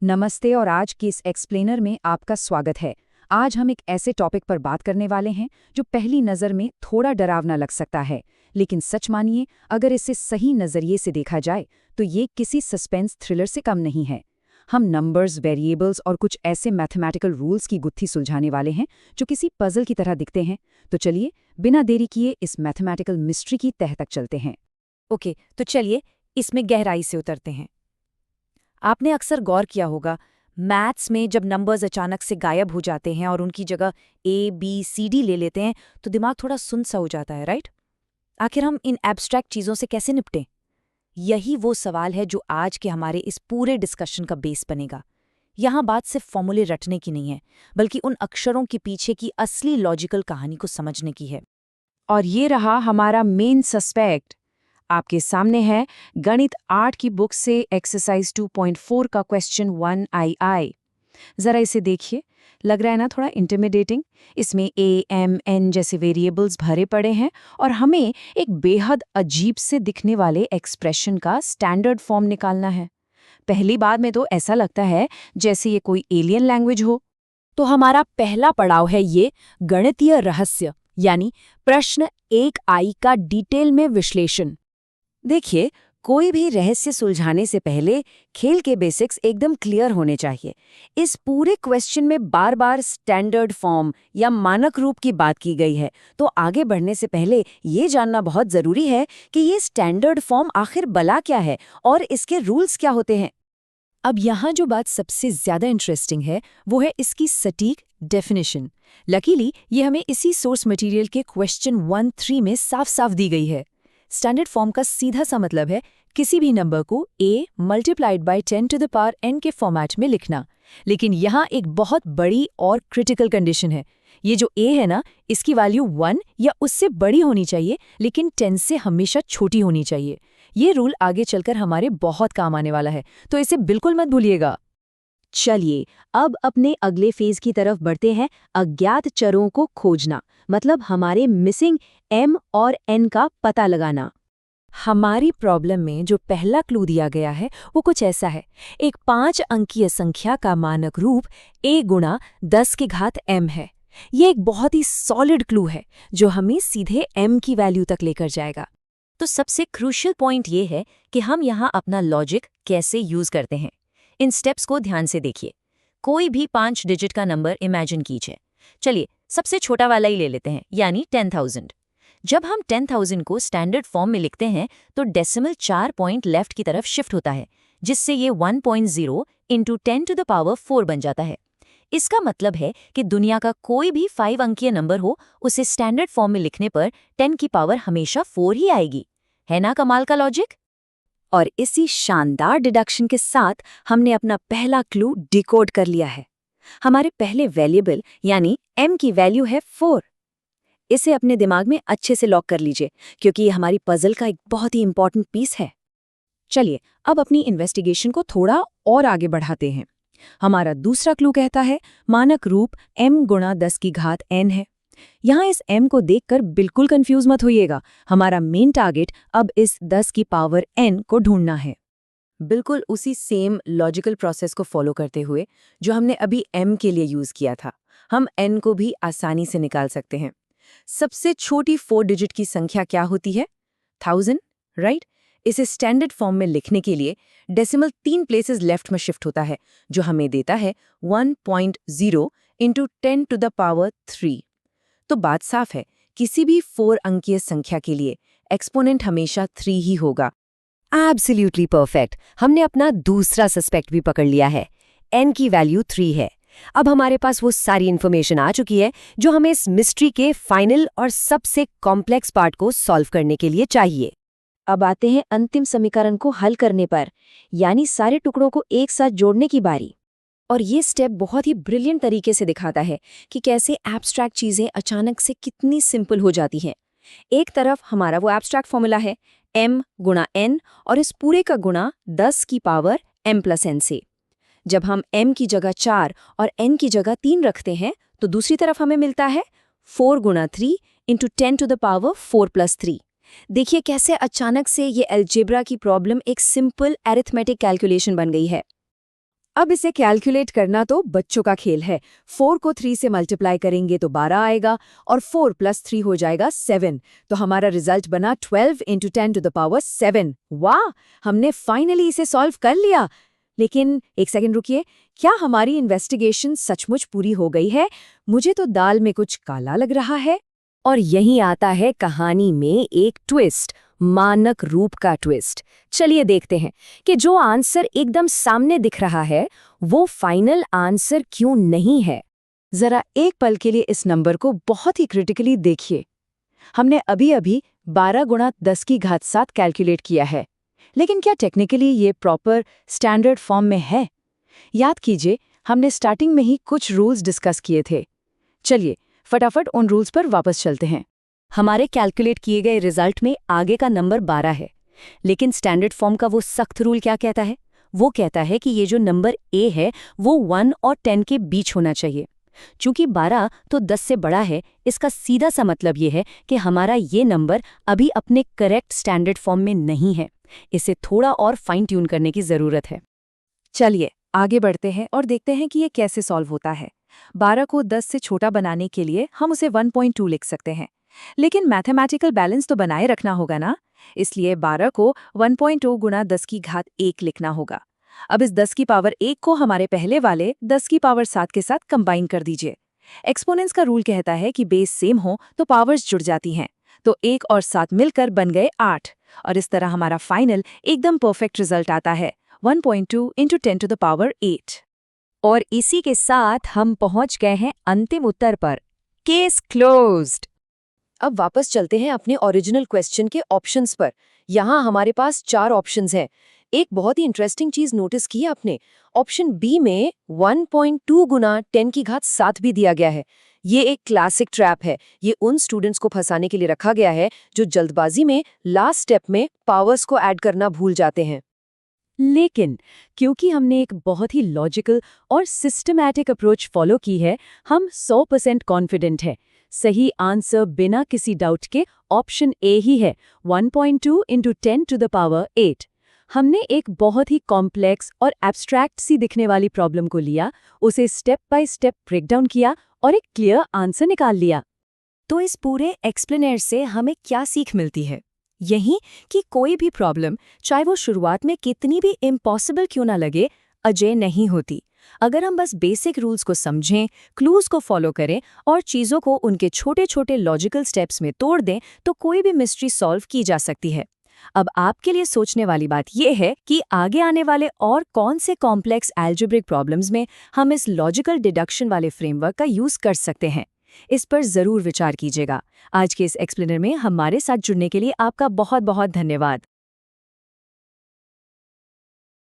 नमस्ते और आज की इस एक्सप्लेनर में आपका स्वागत है। आज हम एक ऐसे टॉपिक पर बात करने वाले हैं जो पहली नज़र में थोड़ा डरावना लग सकता है, लेकिन सच मानिए अगर इसे सही नज़रिए से देखा जाए तो ये किसी सस्पेंस थ्रिलर से कम नहीं है। हम नंबर्स, वेरिएबल्स और कुछ ऐसे मैथमेटिकल रूल्स की गुत्थी सुलझाने वाले हैं जो किसी पजल की तरह दिखते हैं। तो चलिए बिना देरी किए इस मैथमेटिकल मिस्ट्री की तह तक चलते हैं। ओके, तो चलिए इसमें गहराई से उतरते हैं। आपने अक्सर गौर किया होगा, मैथ्स में जब नंबर्स अचानक से गायब हो जाते हैं और उनकी जगह ए, बी, सी, डी ले लेते हैं तो दिमाग थोड़ा सुन सा हो जाता है, राइट? आखिर हम इन एब्स्ट्रैक्ट चीज़ों से कैसे निपटें? यही वो सवाल है जो आज के हमारे इस पूरे डिस्कशन का बेस बनेगा। यहाँ बात सिर्फ फॉर्मूले रटने की नहीं है, बल्कि उन अक्षरों के पीछे की असली लॉजिकल कहानी को समझने की है। और ये रहा हमारा मेन सस्पेक्ट। आपके सामने है गणित 8 की बुक से एक्सरसाइज 2.4 का क्वेश्चन 1II। जरा इसे देखिए, लग रहा है ना थोड़ा इंटिमिडेटिंग। इसमें ए, एम, एन जैसे वेरिएबल्स भरे पड़े हैं और हमें एक बेहद अजीब से दिखने वाले एक्सप्रेशन का स्टैंडर्ड फॉर्म निकालना है। पहली बार में तो ऐसा लगता है जैसे ये कोई एलियन लैंग्वेज हो। तो हमारा पहला पड़ाव है ये गणितीय रहस्य, यानी प्रश्न 1I का डिटेल में विश्लेषण। देखिए, कोई भी रहस्य सुलझाने से पहले खेल के बेसिक्स एकदम क्लियर होने चाहिए। इस पूरे क्वेश्चन में बार बार स्टैंडर्ड फॉर्म या मानक रूप की बात की गई है, तो आगे बढ़ने से पहले ये जानना बहुत जरूरी है कि ये स्टैंडर्ड फॉर्म आखिर भला क्या है और इसके रूल्स क्या होते हैं। अब यहाँ जो बात सबसे ज्यादा इंटरेस्टिंग है वो है इसकी सटीक डेफिनेशन। लकीली ये हमें इसी सोर्स मटेरियल के क्वेश्चन 1.3 में साफ साफ दी गई है। स्टैंडर्ड फॉर्म का सीधा सा मतलब है किसी भी नंबर को a multiplied by 10 to the power n के फॉर्मेट में लिखना। लेकिन यहाँ एक बहुत बड़ी और क्रिटिकल कंडीशन है। ये जो a है ना, इसकी वैल्यू 1 या उससे बड़ी होनी चाहिए, लेकिन 10 से हमेशा छोटी होनी चाहिए। ये रूल आगे चलकर हमारे बहुत काम आने वाला है, तो इसे बिल्कुल मत भूलिएगा। चलिए अब अपने अगले फेज की तरफ बढ़ते हैं, अज्ञात चरों को खोजना, मतलब हमारे मिसिंग m और n का पता लगाना। हमारी प्रॉब्लम में जो पहला क्लू दिया गया है वो कुछ ऐसा है। एक 5 अंकीय संख्या का मानक रूप a गुणा 10 की घात m है। ये एक बहुत ही सॉलिड क्लू है जो हमें सीधे m की वैल्यू तक लेकर जाएगा। तो सबसे क्रूशियल पॉइंट ये है कि हम यहाँ अपना लॉजिक कैसे यूज करते हैं। इन स्टेप्स को ध्यान से देखिए। कोई भी 5 डिजिट का नंबर इमेजिन कीजिए। चलिए सबसे छोटा वाला ही ले लेते हैं, यानी 10,000। जब हम 10,000 को स्टैंडर्ड फॉर्म में लिखते हैं तो डेसिमल 4 पॉइंट लेफ्ट की तरफ शिफ्ट होता है, जिससे ये 1.0 इंटू 10 टू द पावर 4 बन जाता है। इसका मतलब है कि दुनिया का कोई भी 5 अंकीय नंबर हो, उसे स्टैंडर्ड फॉर्म में लिखने पर 10 की पावर हमेशा 4 ही आएगी। है ना कमाल का लॉजिक? और इसी शानदार डिडक्शन के साथ हमने अपना पहला क्लू डिकोड कर लिया है। हमारे पहले वेरिएबल यानी m की वैल्यू है 4। इसे अपने दिमाग में अच्छे से लॉक कर लीजिए, क्योंकि ये हमारी पजल का एक बहुत ही इंपॉर्टेंट पीस है। चलिए अब अपनी इन्वेस्टिगेशन को थोड़ा और आगे बढ़ाते हैं। हमारा दूसरा क्लू कहता है मानक रूप m गुणा 10 की घात n है। यहाँ इस m को देखकर बिल्कुल कंफ्यूज मत होइएगा। हमारा मेन टारगेट अब इस 10 की पावर n को ढूंढना है। बिल्कुल उसी सेम लॉजिकल प्रोसेस को फॉलो करते हुए जो हमने अभी m के लिए यूज किया था, हम n को भी आसानी से निकाल सकते हैं। सबसे छोटी 4 डिजिट की संख्या क्या होती है? 1000, राइट? इसे स्टैंडर्ड फॉर्म में लिखने के लिए डेसिमल 3 प्लेसेस लेफ्ट में शिफ्ट होता है, जो हमें देता है 1.0 इंटू 10 टू द पावर 3। तो बात साफ है, किसी भी 4 अंकीय संख्या के लिए एक्सपोनेंट हमेशा 3 ही होगा। Absolutely perfect. हमने अपना दूसरा सस्पेक्ट भी पकड़ लिया है। n की वैल्यू 3 है। अब हमारे पास वो सारी इन्फॉर्मेशन आ चुकी है जो हमें इस मिस्ट्री के फाइनल और सबसे कॉम्प्लेक्स पार्ट को सॉल्व करने के लिए चाहिए। अब आते हैं अंतिम समीकरण को हल करने पर, यानी सारे टुकड़ों को एक साथ जोड़ने की बारी। और ये स्टेप बहुत ही ब्रिलियंट तरीके से दिखाता है कि कैसे एब्स्ट्रैक्ट चीजें अचानक से कितनी सिंपल हो जाती हैं। एक तरफ हमारा वो एब्स्ट्रैक्ट फॉर्मूला है m गुणा n और इस पूरे का गुणा 10 की पावर m प्लस n से। जब हम m की जगह 4 और n की जगह 3 रखते हैं तो दूसरी तरफ हमें मिलता है 4 गुणा 3 into 10 to the power 4 plus 3। देखिए कैसे अचानक से ये अलजेब्रा की प्रॉब्लम एक सिंपल एरिथमेटिक कैलकुलेशन बन गई है। अब इसे कैलकुलेट करना तो बच्चों का खेल है। 4 को 3 से मल्टीप्लाई करेंगे तो 12 आएगा और 4 + 3 हो जाएगा 7। तो हमारा रिजल्ट बना 12 × 10⁻7। वाह, हमने फाइनली इसे सॉल्व कर लिया। लेकिन एक सेकंड रुकिए, क्या हमारी इन्वेस्टिगेशन सचमुच पूरी हो गई है? मुझे तो दाल में कुछ काला लग रहा है। और यही आता है कहानी में एक ट्विस्ट, मानक रूप का ट्विस्ट। चलिए देखते हैं कि जो आंसर एकदम सामने दिख रहा है वो फाइनल आंसर क्यों नहीं है। जरा एक पल के लिए इस नंबर को बहुत ही क्रिटिकली देखिए। हमने अभी 12 × 10⁻7 कैलकुलेट किया है, लेकिन क्या टेक्निकली ये प्रॉपर स्टैंडर्ड फॉर्म में है? याद कीजिए, हमने स्टार्टिंग में ही कुछ रूल्स डिस्कस किए थे। चलिए फटाफट उन रूल्स पर वापस चलते हैं। हमारे कैलकुलेट किए गए रिजल्ट में आगे का नंबर 12 है, लेकिन स्टैंडर्ड फॉर्म का वो सख्त रूल क्या कहता है? वो कहता है कि ये जो नंबर ए है वो 1 और 10 के बीच होना चाहिए। चूंकि 12 तो 10 से बड़ा है, इसका सीधा सा मतलब ये है कि हमारा ये नंबर अभी अपने करेक्ट स्टैंडर्ड फॉर्म में नहीं है। इसे थोड़ा और फाइन ट्यून करने की जरूरत है। चलिए आगे बढ़ते हैं और देखते हैं कि ये कैसे सॉल्व होता है। 12 को 10 से छोटा बनाने के लिए हम उसे 1.2 लिख सकते हैं, लेकिन मैथमेटिकल बैलेंस तो बनाए रखना होगा ना, इसलिए 12 को 1.2 × 10⁻1 लिखना होगा। अब इस 10 की पावर 1 को हमारे पहले वाले 10 की पावर 7 के साथ कंबाइन कर दीजिए। एक्सपोनेंट्स का रूल कहता है कि बेस सेम हो तो पावर्स जुड़ जाती हैं, तो 1 और 7 मिलकर बन गए 8, और इस तरह हमारा फाइनल एकदम परफेक्ट रिजल्ट आता है, 1.2 × 10⁸। और इसी के साथ हम पहुंच गए हैं अंतिम उत्तर पर। Case closed. अब वापस चलते हैं अपने ओरिजिनल क्वेश्चन के ऑप्शंस पर। यहाँ हमारे पास 4 ऑप्शंस हैं। एक बहुत ही इंटरेस्टिंग चीज नोटिस की आपने, ऑप्शन बी में 1.2 × 10⁻7 भी दिया गया है। ये एक क्लासिक ट्रैप है। ये उन स्टूडेंट्स को फंसाने के लिए रखा गया है जो जल्दबाजी में लास्ट स्टेप में पावर्स को ऐड करना भूल जाते हैं। लेकिन क्योंकि हमने एक बहुत ही लॉजिकल और सिस्टमैटिक अप्रोच फॉलो की है, हम 100% कॉन्फिडेंट है। सही आंसर बिना किसी डाउट के ऑप्शन ए ही है, 1.2 × 10⁸। हमने एक बहुत ही कॉम्प्लेक्स और एब्स्ट्रैक्ट सी दिखने वाली प्रॉब्लम को लिया, उसे स्टेप बाय स्टेप ब्रेकडाउन किया और एक क्लियर आंसर निकाल लिया। तो इस पूरे एक्सप्लेनर से हमें क्या सीख मिलती है? यही कि कोई भी प्रॉब्लम, चाहे वो शुरुआत में कितनी भी इम्पॉसिबल क्यों ना लगे, अजय नहीं होती। अगर हम बस बेसिक रूल्स को समझें, क्लूज को फॉलो करें और चीज़ों को उनके छोटे छोटे लॉजिकल स्टेप्स में तोड़ दें, तो कोई भी मिस्ट्री सॉल्व की जा सकती है। अब आपके लिए सोचने वाली बात यह है कि आगे आने वाले और कौन से कॉम्प्लेक्स अलजेब्रिक प्रॉब्लम्स में हम इस लॉजिकल डिडक्शन वाले फ्रेमवर्क का यूज़ कर सकते हैं। इस पर ज़रूर विचार कीजिएगा। आज के इस एक्सप्लेनर में हमारे साथ जुड़ने के लिए आपका बहुत बहुत धन्यवाद।